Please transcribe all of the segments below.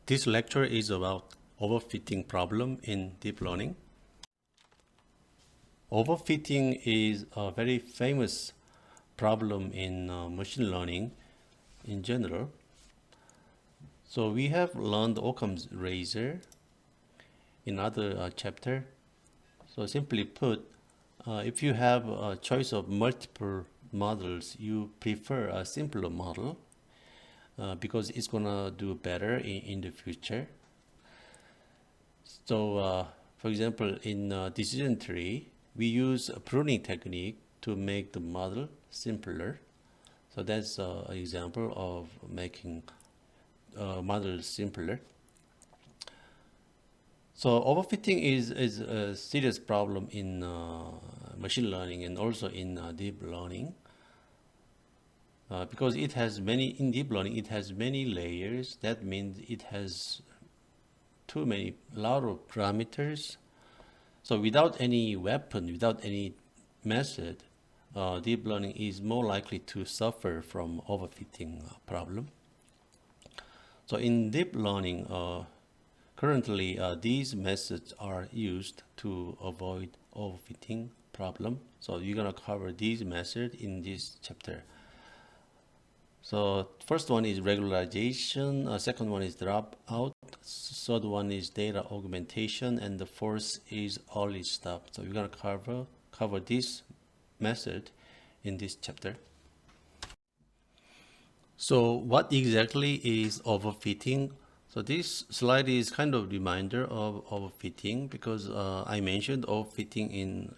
This lecture is about overfitting problem in deep learning. Overfitting is a very famous problem in machine learning in general. So we have learned Occam's razor in other chapter. So simply put, if you have a choice of multiple models, you prefer a simpler model because it's gonna do better in the future. So, for example, in decision tree, we use a pruning technique to make the model simpler. So that's an example of making models simpler. So overfitting is a serious problem in machine learning and also in deep learning because it has in deep learning it has many layers. That means it has lot of parameters. So without any weapon, without any method, deep learning is more likely to suffer from overfitting problem. So in deep learning, currently these methods are used to avoid overfitting problem. So you're gonna cover these methods in this chapter. So first one is regularization, second one is dropout, third one is data augmentation, and the fourth is early stop. So we're gonna cover this method in this chapter. So what exactly is overfitting? So this slide is kind of reminder of overfitting because I mentioned overfitting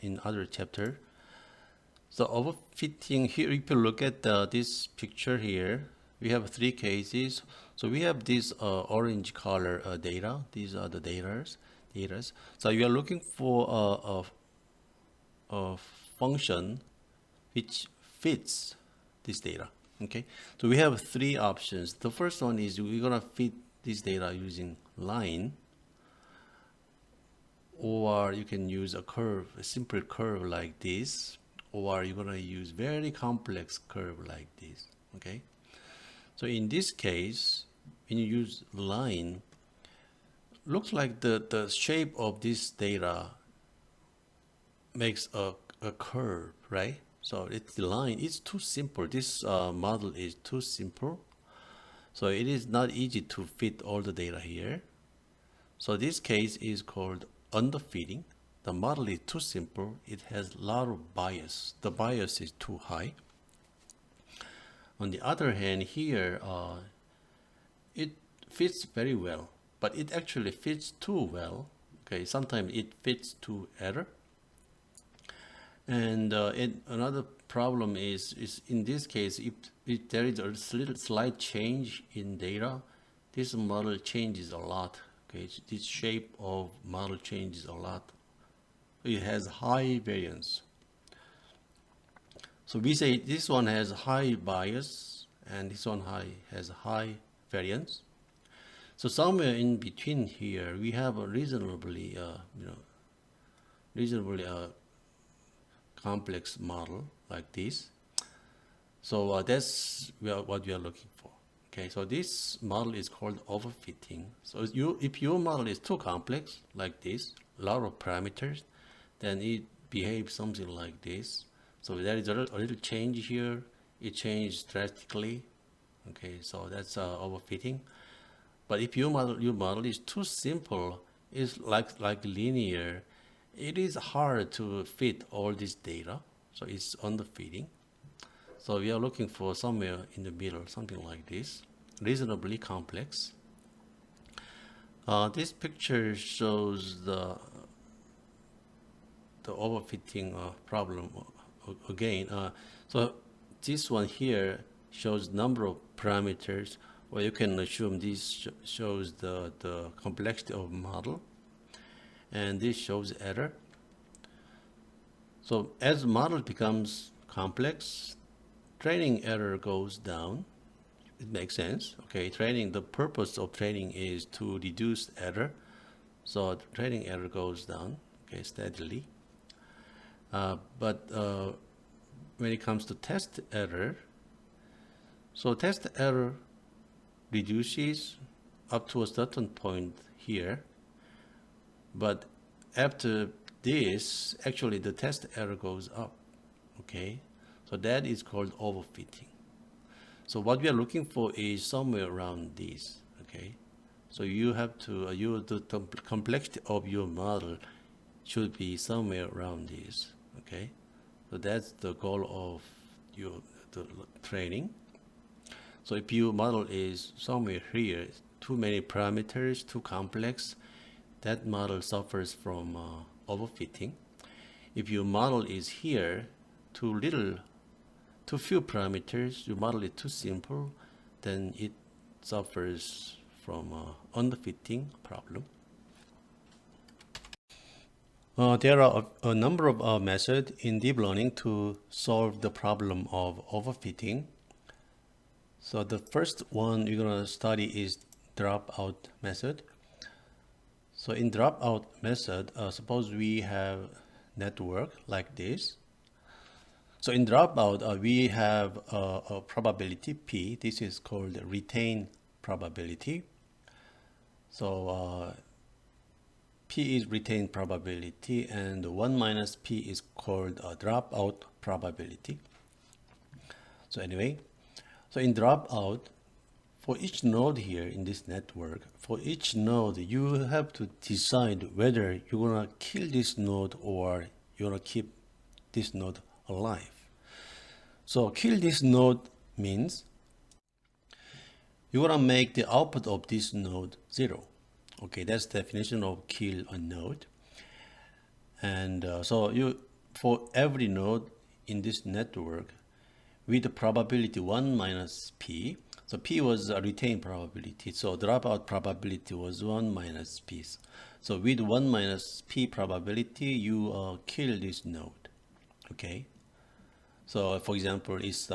in other chapter. So overfitting here, if you look at this picture here, we have three cases. So we have this orange color data. These are the datas. So you are looking for a function which fits this data. Okay. So we have three options. The first one is we're gonna fit this data using line, or you can use a curve, a simple curve like this, or you're gonna use very complex curve like this. Okay. So in this case, when you use line, looks like the shape of this data makes a curve, right? So it's the line. It's too simple. This model is too simple. So it is not easy to fit all the data here. So this case is called underfitting. The model is too simple. It has a lot of bias. The bias is too high. On the other hand, here it fits very well, but it actually fits too well. Okay, sometimes it fits too error. And another problem is in this case, if there is a little slight change in data, this model changes a lot. Okay, this shape of model changes a lot. It has high variance. So we say this one has high bias and this one has high variance. So somewhere in between here, we have a reasonably complex model like this. So that's what we are looking for. Okay, so this model is called overfitting. So if your model is too complex like this, a lot of parameters, then it behaves something like this. So there is a little change here. It changed drastically. Okay, so that's overfitting. But if your model is too simple, it's like linear, it is hard to fit all this data. So it's underfitting. So we are looking for somewhere in the middle, something like this, reasonably complex. This picture shows the overfitting problem again. So this one here shows number of parameters, or you can assume this shows the complexity of model, and this shows error. So as model becomes complex, training error goes down. It makes sense. Okay, the purpose of training is to reduce error. So training error goes down, okay, steadily. But when it comes to test error, so test error reduces up to a certain point here, but after this, actually the test error goes up. Okay, so that is called overfitting. So what we are looking for is somewhere around this. Okay, so you have to the complexity of your model should be somewhere around this. Okay, so that's the goal of your the training. So if your model is somewhere here, too many parameters, too complex, that model suffers from overfitting. If your model is here, too little, too few parameters, your model is too simple, then it suffers from underfitting problem. There are a number of methods in deep learning to solve the problem of overfitting. So the first one you're going to study is dropout method. So in dropout method, suppose we have network like this. So in dropout, we have a probability P. This is called retain probability. So P is retained probability, and 1 minus P is called a dropout probability. So anyway, so in dropout, for each node here in this network, for each node, you have to decide whether you're going to kill this node or you're going to keep this node alive. So kill this node means you're going to make the output of this node 0. Okay, that's the definition of kill a node. And so you, for every node in this network, with the probability 1 minus P, so P was a retained probability, so dropout probability was 1 minus P. So with 1 minus P probability, you kill this node. Okay. So for example, if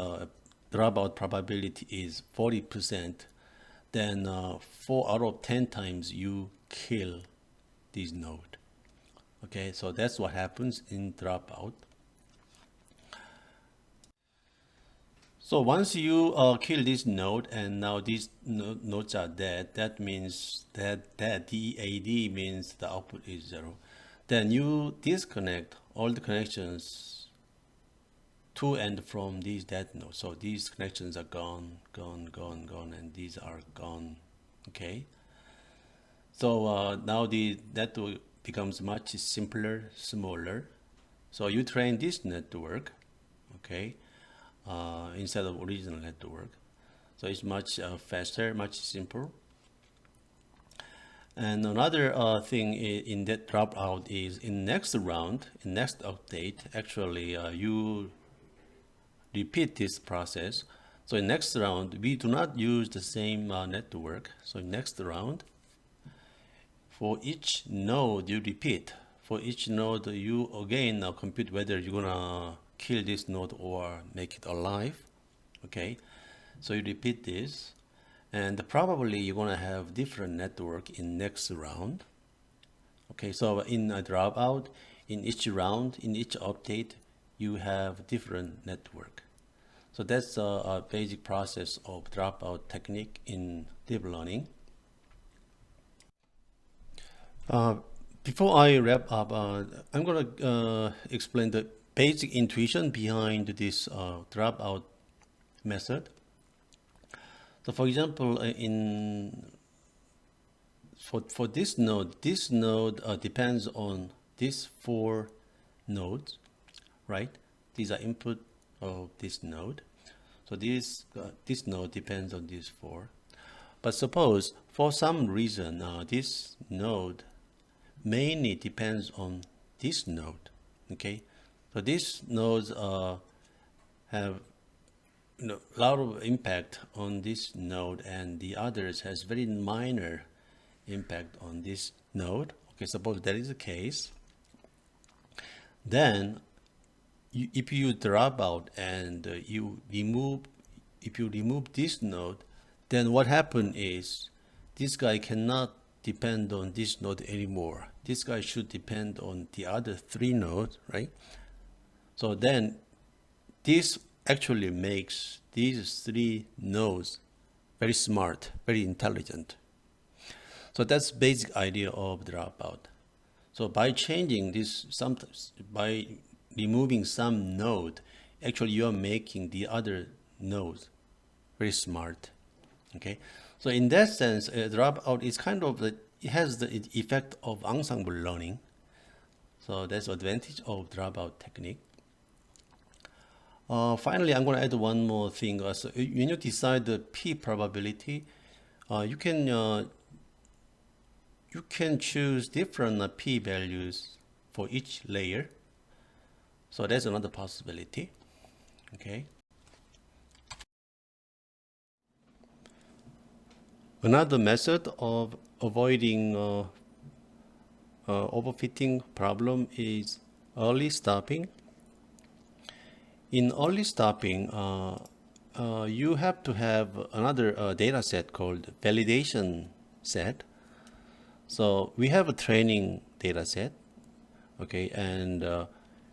dropout probability is 40%, then 4 out of 10 times you kill this node. Okay, so that's what happens in dropout. So once you kill this node and now these nodes are dead, that means that DAD means the output is 0. Then you disconnect all the connections to and from these dead nodes. So these connections are gone, and these are gone. Okay. So now the network becomes much simpler, smaller. So you train this network, okay, instead of original network. So it's much faster, much simpler. And another thing in that dropout is in next round, in next update, actually you repeat this process. So in next round, we do not use the same network. So in next round, for each node you repeat. For each node you again compute whether you're gonna kill this node or make it alive. Okay, so you repeat this, and probably you're gonna have different network in next round. Okay, so in a dropout, in each round, in each update, you have different network. So that's a basic process of dropout technique in deep learning. Before I wrap up, I'm going to explain the basic intuition behind this dropout method. So for example, for this node depends on these 4 nodes, right? These are input of this node. So this node depends on these 4. But suppose for some reason this node mainly depends on this node. Okay, so these nodes have a lot of impact on this node, and the others has very minor impact on this node. Okay, suppose that is the case, then if you drop out and if you remove this node, then what happens is this guy cannot depend on this node anymore. This guy should depend on the other 3 nodes, right? So then this actually makes these 3 nodes very smart, very intelligent. So that's basic idea of dropout. So by changing this, sometimes by removing some node, actually you are making the other nodes very smart. Okay, so in that sense, dropout is kind of it has the effect of ensemble learning. So that's the advantage of dropout technique. Finally, I'm going to add one more thing. So when you decide the p probability, you can choose different p values for each layer. So that's another possibility. Okay. Another method of avoiding overfitting problem is early stopping. In early stopping, you have to have another data set called validation set. So we have a training data set, okay, and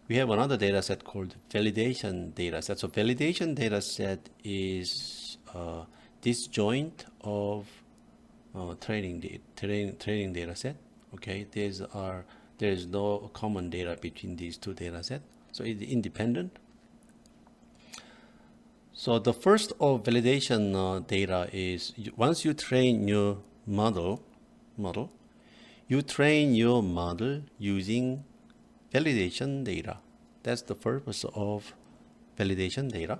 we have another data set called validation data set. So validation data set is disjoint of training data set. Okay, there is no common data between these two data sets, so it's independent. So the first of validation data is once you train your model, you train your model using validation data. That's the purpose of validation data.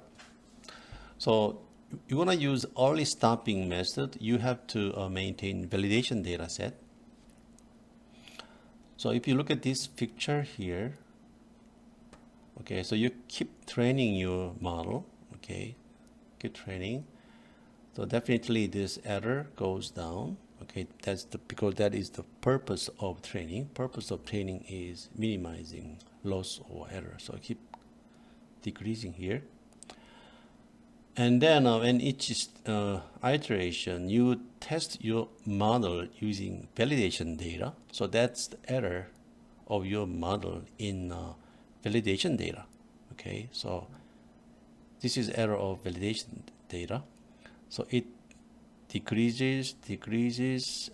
So you want to use early stopping method. You have to maintain validation data set. So if you look at this picture here, okay, so you keep training your model, okay, keep training. So definitely this error goes down. Okay, because that is the purpose of training. Purpose of training is minimizing loss or error. So I keep decreasing here. And then in each iteration, you test your model using validation data. So that's the error of your model in validation data. Okay, so this is error of validation data. So it decreases,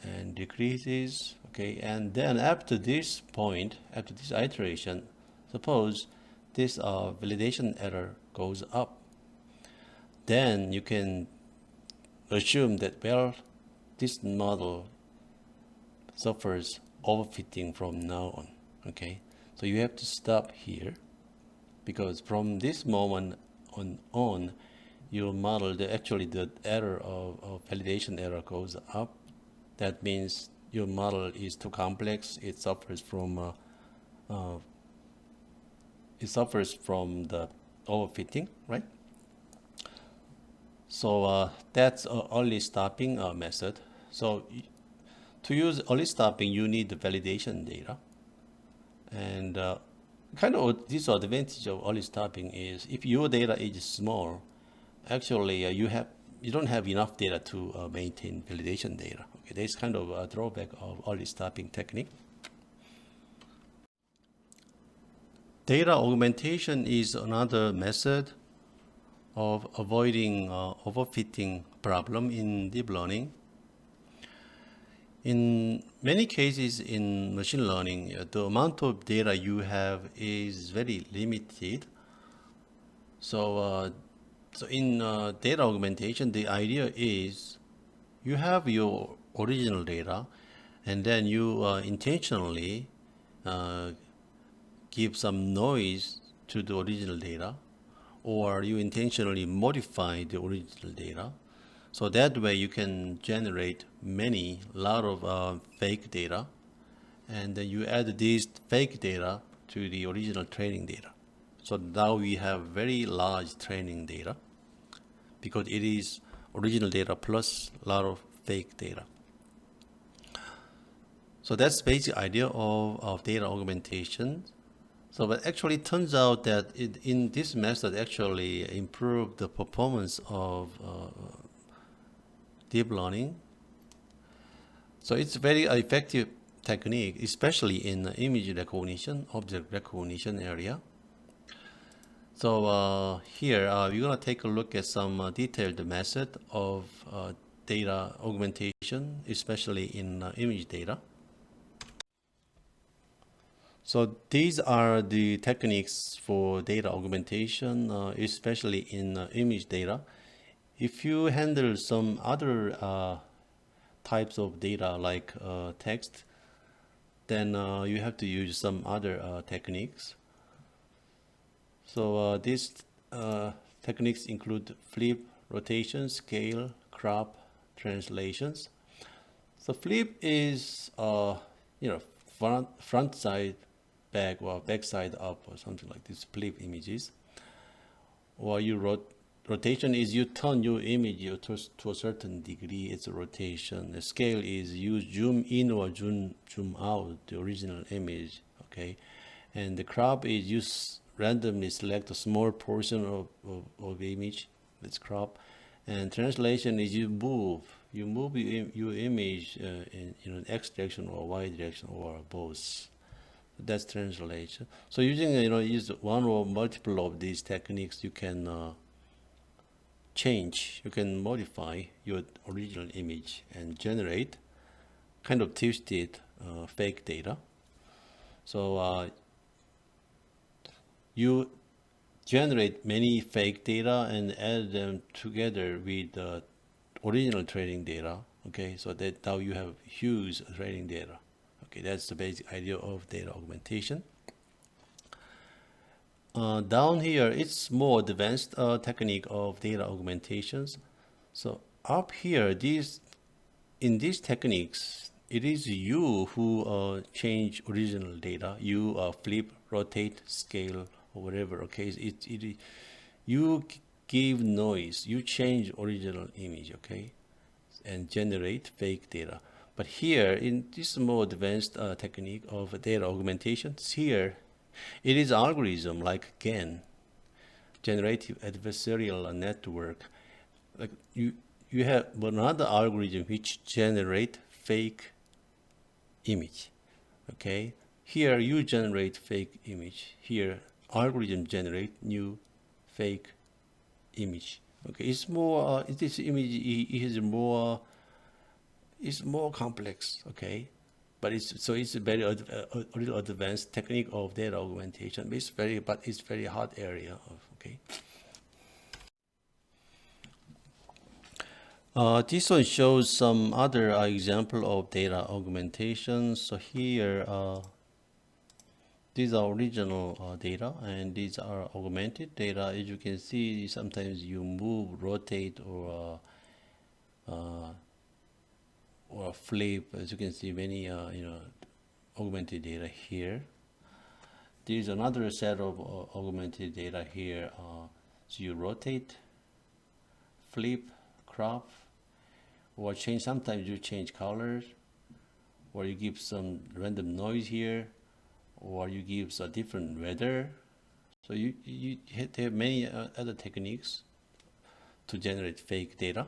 and decreases. Okay, and then after this point, after this iteration, suppose this validation error goes up. Then you can assume that, well, this model suffers overfitting from now on. Okay, so you have to stop here, because from this moment on your model, actually the error of validation error goes up. That means your model is too complex. It suffers from the overfitting, right? So that's early stopping method. So to use early stopping, you need the validation data. And kind of this advantage of early stopping is if your data is small, actually you don't have enough data to maintain validation data. Okay, there's kind of a drawback of early stopping technique. Data augmentation is another method of avoiding overfitting problem in deep learning. In many cases in machine learning, the amount of data you have is very limited. So in data augmentation, the idea is you have your original data, and then you intentionally give some noise to the original data, or you intentionally modify the original data. So that way you can generate lot of fake data, and then you add these fake data to the original training data. So now we have very large training data because it is original data plus a lot of fake data. So that's the basic idea of data augmentation. So, but actually it turns out that in this method actually improved the performance of deep learning. So it's a very effective technique, especially in image recognition, object recognition area. So here we're going to take a look at some detailed method of data augmentation, especially in image data. So these are the techniques for data augmentation, especially in image data. If you handle some other types of data like text, then you have to use some other techniques. So these techniques include flip, rotation, scale, crop, translations. So flip is front side back or back side up or something like this. Flip images. Or rotation is you turn your image to a certain degree. It's a rotation. The scale is you zoom in or zoom out the original image. Okay, and the crop is you randomly select a small portion of image. Let's crop. And translation is you move your image in X direction or Y direction or both. That's translation. So using use one or multiple of these techniques, you can you can modify your original image and generate kind of twisted fake data. So you generate many fake data and add them together with the original training data. Okay, so that now you have huge training data. Okay, that's the basic idea of data augmentation. Down here, it's more advanced technique of data augmentations. So up here, in these techniques, it is you who change original data. You flip, rotate, scale, or whatever. Okay, you give noise. You change original image. Okay, and generate fake data. But here, in this more advanced technique of data augmentation, here it is algorithm like GAN, generative adversarial network. Like you have another algorithm which generate fake image. Okay, here you generate fake image. Here algorithm generate new fake image. Okay, it's more. This image is more. It's more complex. Okay, but it's a very a little advanced technique of data augmentation. It's very hard area of okay. This one shows some other example of data augmentation. So here, these are original data, and these are augmented data. As you can see, sometimes you move, rotate, or flip. As you can see, many augmented data here. There is another set of augmented data here. So you rotate, flip, crop, or change. Sometimes you change colors, or you give some random noise here, or you give a different weather. So you have many other techniques to generate fake data.